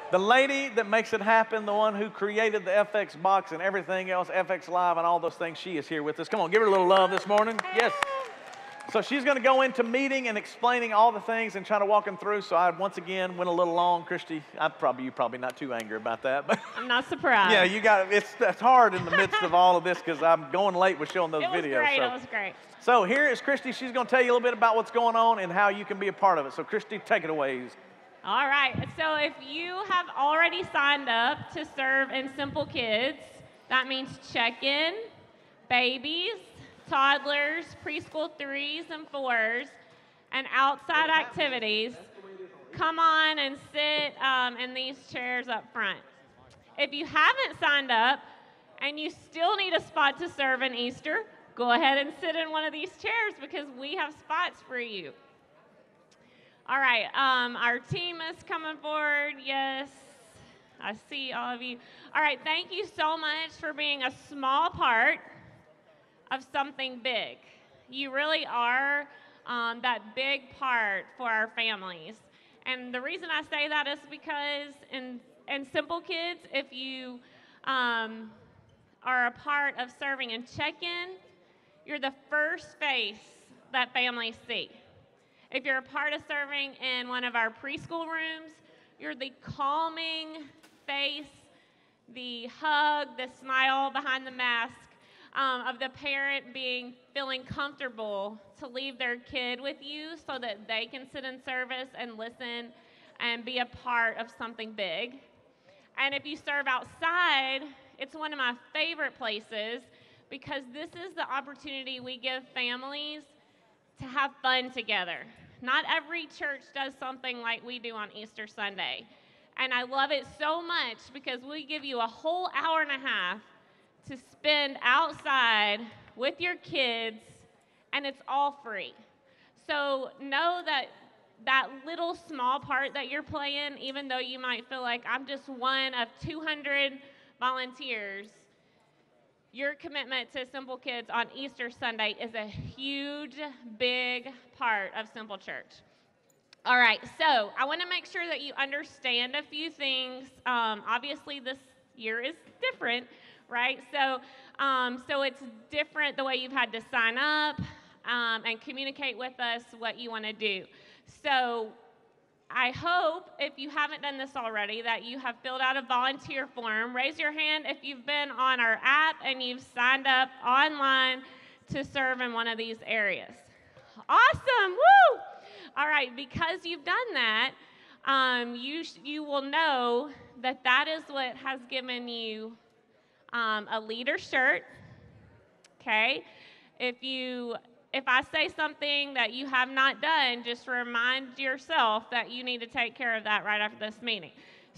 The lady that makes it happen, the one who created the FX box and everything else, FX Live and all those things, she is here with us. Come on, give her a little love this morning. Yes. So she's going to go into meeting and explaining all the things and trying to walk them through. So I, once again, went a little long. Christy, you're probably not too angry about that. But I'm not surprised. Yeah, you got it. It's hard in the midst of all of this because I'm going late with showing those videos. It was great. So here is Christy. She's going to tell you a little bit about what's going on and how you can be a part of it. So Christy, take it away. All right. So if you have already signed up to serve in Simple Kids, that means check-in, babies, toddlers, preschool 3s and 4s, and outside activities, come on and sit in these chairs up front. If you haven't signed up and you still need a spot to serve in Easter, go ahead and sit in one of these chairs because we have spots for you. All right, our team is coming forward. Yes, I see all of you. All right, thank you so much for being a small part of something big. You really are that big part for our families. And the reason I say that is because in Simple Kids, if you are a part of serving in check-in, you're the first face that families see. If you're a part of serving in one of our preschool rooms, you're the calming face, the hug, the smile behind the mask of the parent feeling comfortable to leave their kid with you so that they can sit in service and listen and be a part of something big. And if you serve outside, it's one of my favorite places because this is the opportunity we give families to have fun together. Not every church does something like we do on Easter Sunday. And I love it so much because we give you a whole hour and a half to spend outside with your kids, and it's all free. So know that that little small part that you're playing, even though you might feel like I'm just one of 200 volunteers, your commitment to Simple Kids on Easter Sunday is a huge, big part of Simple Church. All right, so I want to make sure that you understand a few things. Obviously, this year is different, right? So it's different the way you've had to sign up and communicate with us what you want to do. So I hope, if you haven't done this already, that you have filled out a volunteer form. Raise your hand if you've been on our app and you've signed up online to serve in one of these areas. Awesome, woo! All right, because you've done that, you will know that that is what has given you a leader shirt, okay? If I say something that you have not done, just remind yourself that you need to take care of that right after this meeting.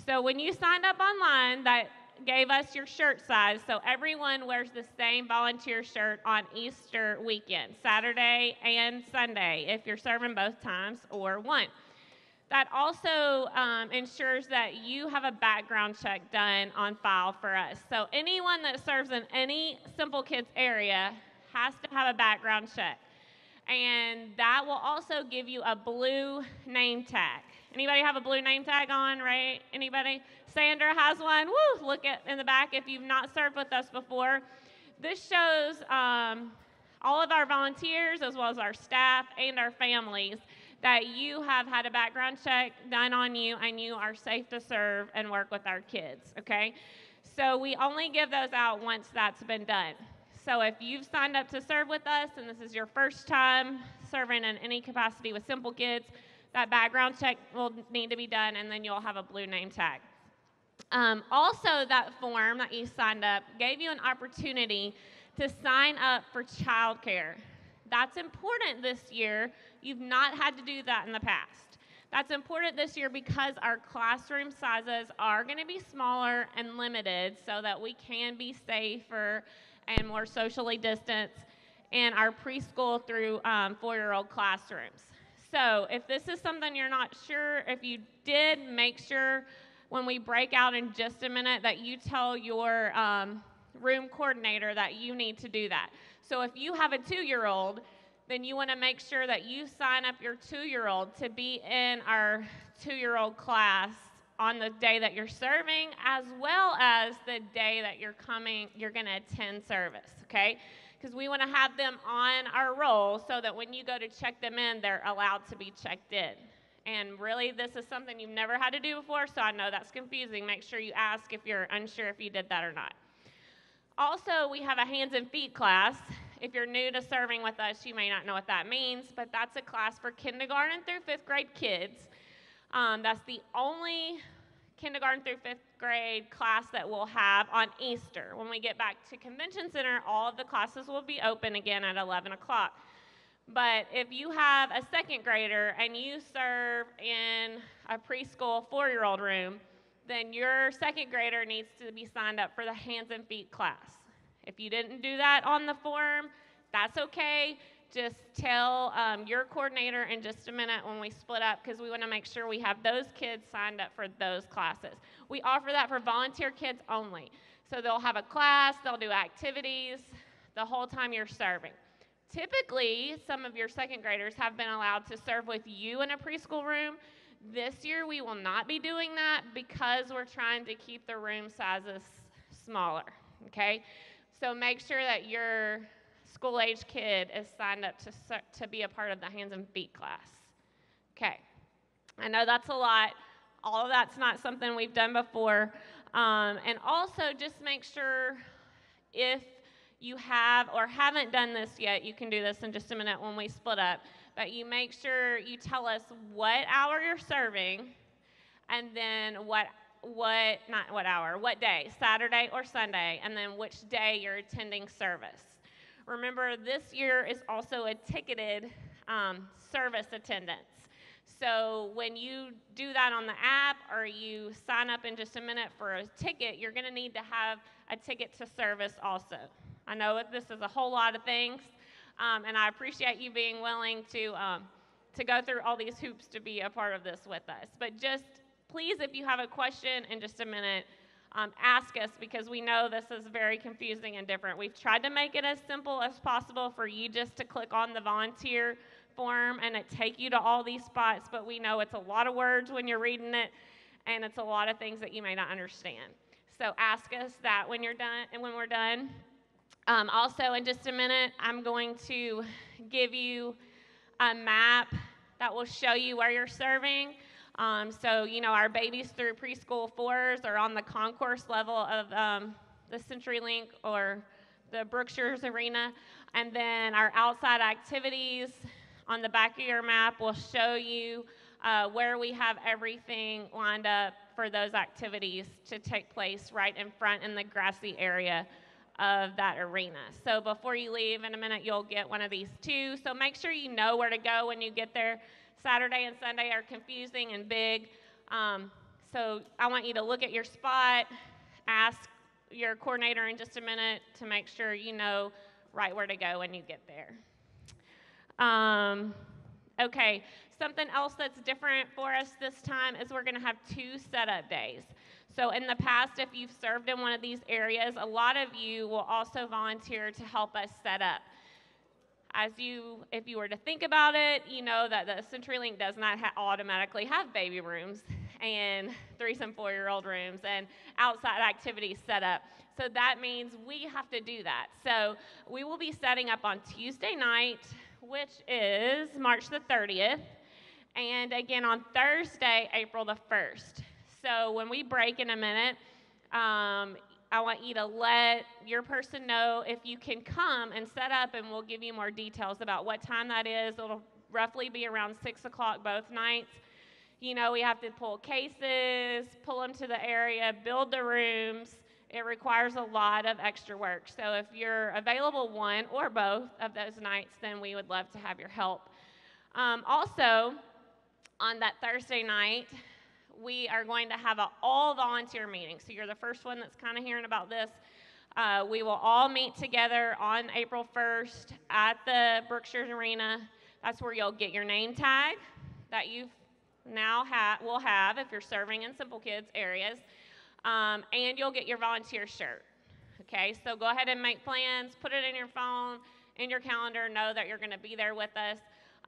So when you signed up online, that gave us your shirt size, so everyone wears the same volunteer shirt on Easter weekend, Saturday and Sunday, if you're serving both times or one. That also ensures that you have a background check done on file for us. So anyone that serves in any Simple Kids area has to have a background check. And that will also give you a blue name tag. Anybody have a blue name tag on, right? Anybody? Sandra has one. Woo! Look in the back if you've not served with us before. This shows all of our volunteers as well as our staff and our families that you have had a background check done on you and you are safe to serve and work with our kids, okay? So we only give those out once that's been done. So if you've signed up to serve with us and this is your first time serving in any capacity with Simple Kids, that background check will need to be done and then you'll have a blue name tag. Also, that form that you signed up gave you an opportunity to sign up for childcare. That's important this year. You've not had to do that in the past. That's important this year because our classroom sizes are going to be smaller and limited so that we can be safer and more socially distanced in our preschool through 4-year-old classrooms. So if this is something you're not sure, if you did, make sure when we break out in just a minute that you tell your room coordinator that you need to do that. So if you have a 2-year-old, then you want to make sure that you sign up your 2-year-old to be in our 2-year-old class on the day that you're serving, as well as the day that you're going to attend service, okay? Because we want to have them on our roll so that when you go to check them in, they're allowed to be checked in. And really, this is something you've never had to do before, so I know that's confusing. Make sure you ask if you're unsure if you did that or not. Also, we have a hands and feet class. If you're new to serving with us, you may not know what that means, but that's a class for kindergarten through 5th grade kids. That's the only kindergarten through 5th grade class that we'll have on Easter. When we get back to Convention Center, all of the classes will be open again at 11 o'clock. But if you have a 2nd grader and you serve in a preschool 4-year-old room, then your 2nd grader needs to be signed up for the hands and feet class. If you didn't do that on the form, that's okay. Just tell your coordinator in just a minute when we split up, because we want to make sure we have those kids signed up for those classes. We offer that for volunteer kids only. So they'll have a class, they'll do activities the whole time you're serving. Typically, some of your 2nd graders have been allowed to serve with you in a preschool room. This year, we will not be doing that because we're trying to keep the room sizes smaller, okay? So make sure that your school-age kid is signed up to be a part of the hands and feet class. Okay, I know that's a lot. All of that's not something we've done before. And also just make sure if you have or haven't done this yet, you can do this in just a minute when we split up, but you make sure you tell us what hour you're serving and then what day, Saturday or Sunday, and then which day you're attending service. Remember, this year is also a ticketed service attendance. So when you do that on the app or you sign up in just a minute for a ticket, you're going to need to have a ticket to service also. I know this is a whole lot of things, and I appreciate you being willing to go through all these hoops to be a part of this with us. But just please, if you have a question in just a minute, ask us, because we know this is very confusing and different. We've tried to make it as simple as possible for you just to click on the volunteer form and it take you to all these spots, but we know it's a lot of words when you're reading it, and it's a lot of things that you may not understand. So ask us that when you're done and when we're done. Also, in just a minute, I'm going to give you a map that will show you where you're serving. So, you know, our babies through preschool 4s are on the concourse level of the CenturyLink or the Brookshires Arena. And then our outside activities on the back of your map will show you where we have everything lined up for those activities to take place right in front in the grassy area of that arena. So before you leave in a minute, you'll get one of these too. So make sure you know where to go when you get there. Saturday and Sunday are confusing and big. So I want you to look at your spot, ask your coordinator in just a minute to make sure you know right where to go when you get there. Okay, something else that's different for us this time is we're gonna have 2 setup days. So in the past, if you've served in one of these areas, a lot of you will also volunteer to help us set up. If you were to think about it, you know that the CenturyLink does not automatically have baby rooms and 3- and 4-year-old rooms and outside activities set up. So that means we have to do that. So we will be setting up on Tuesday night, which is March the 30th, and again on Thursday, April the 1st. So when we break in a minute, I want you to let your person know if you can come and set up, and we'll give you more details about what time that is. It'll roughly be around 6 o'clock both nights. You know, we have to pull cases, pull them to the area, build the rooms. It requires a lot of extra work. So if you're available one or both of those nights, then we would love to have your help. Also, on that Thursday night, we are going to have an all-volunteer meeting. So you're the first one that's kind of hearing about this. We will all meet together on April 1st at the Brookshires Arena. That's where you'll get your name tag that you now will have if you're serving in Simple Kids areas. And you'll get your volunteer shirt. Okay, so go ahead and make plans, put it in your phone, in your calendar, know that you're going to be there with us.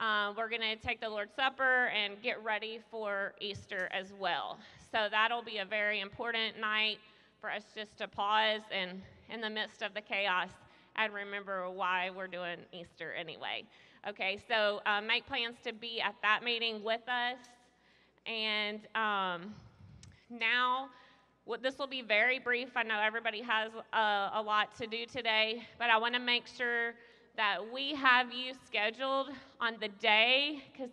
We're going to take the Lord's Supper and get ready for Easter as well. So that'll be a very important night for us just to pause and in the midst of the chaos and remember why we're doing Easter anyway. Okay, so make plans to be at that meeting with us. And now, this will be very brief. I know everybody has a lot to do today, but I want to make sure that we have you scheduled on the day, because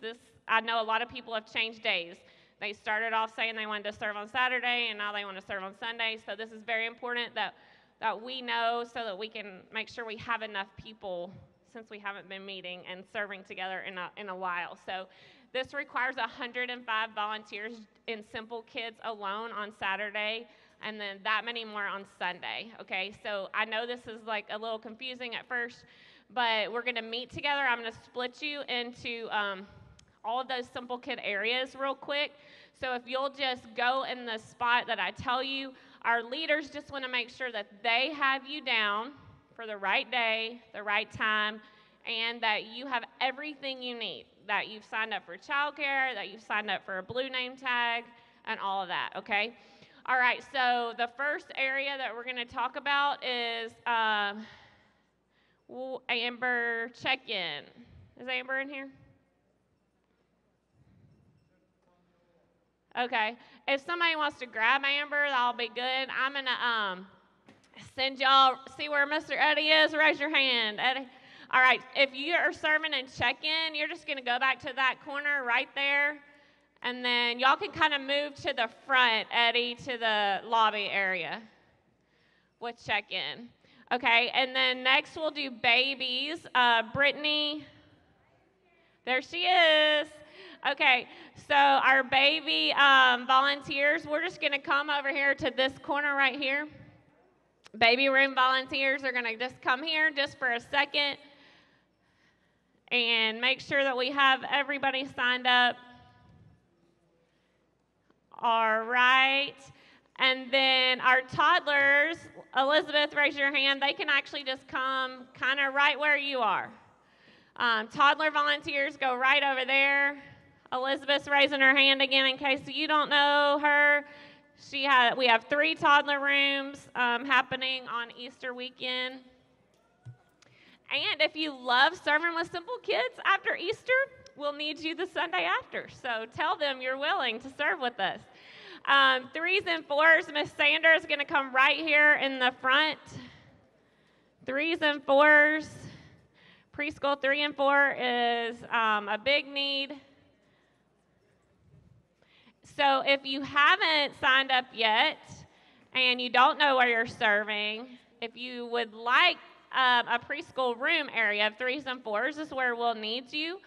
I know a lot of people have changed days. They started off saying they wanted to serve on Saturday, and now they want to serve on Sunday. So this is very important that we know so that we can make sure we have enough people, since we haven't been meeting and serving together in a while. So this requires 105 volunteers in Simple Kids alone on Saturday, and then that many more on Sunday, okay? So I know this is like a little confusing at first, but we're gonna meet together. I'm gonna split you into all of those Simple Kid areas real quick. So if you'll just go in the spot that I tell you, our leaders just wanna make sure that they have you down for the right day, the right time, and that you have everything you need, that you've signed up for childcare, that you've signed up for a blue name tag, and all of that, okay? All right, so the first area that we're gonna talk about is Amber check-in. Is Amber in here? Okay, if somebody wants to grab Amber, that'll be good. I'm gonna send y'all, see where Mr. Eddie is, raise your hand, Eddie. All right, if you are serving and check-in, you're just gonna go back to that corner right there, and then y'all can kind of move to the front, Eddie, to the lobby area with check-in. Okay, and then next we'll do babies. Brittany, there she is. Okay, so our baby volunteers, we're just gonna come over here to this corner right here. Baby room volunteers are gonna just come here just for a second and make sure that we have everybody signed up. All right. And then our toddlers, Elizabeth, raise your hand. They can actually just come kind of right where you are. Toddler volunteers go right over there. Elizabeth's raising her hand again in case you don't know her. We have 3 toddler rooms happening on Easter weekend. And if you love serving with Simple Kids after Easter, we'll need you the Sunday after. So tell them you're willing to serve with us. 3s and 4s, Miss Sanders is going to come right here in the front. 3s and 4s. Preschool 3 and 4 is a big need. So if you haven't signed up yet and you don't know where you're serving, if you would like a preschool room area of 3s and 4s, this is where we'll need you.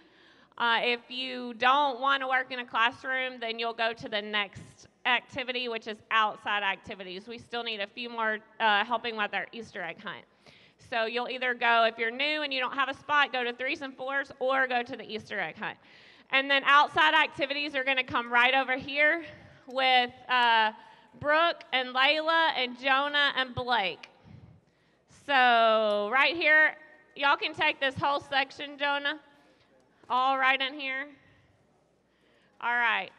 If you don't want to work in a classroom, then you'll go to the next activity, which is outside activities. We still need a few more helping with our Easter egg hunt. So you'll either go, if you're new and you don't have a spot, go to 3s and 4s or go to the Easter egg hunt. And then outside activities are going to come right over here with Brooke and Layla and Jonah and Blake. So right here, y'all can take this whole section, Jonah, all right in here. All right.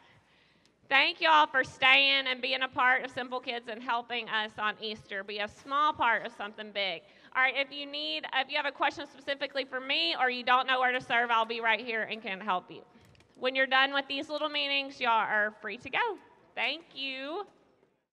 Thank y'all for staying and being a part of Simple Kids and helping us on Easter. Be a small part of something big. All right, if you have a question specifically for me or you don't know where to serve, I'll be right here and can help you. When you're done with these little meetings, y'all are free to go. Thank you.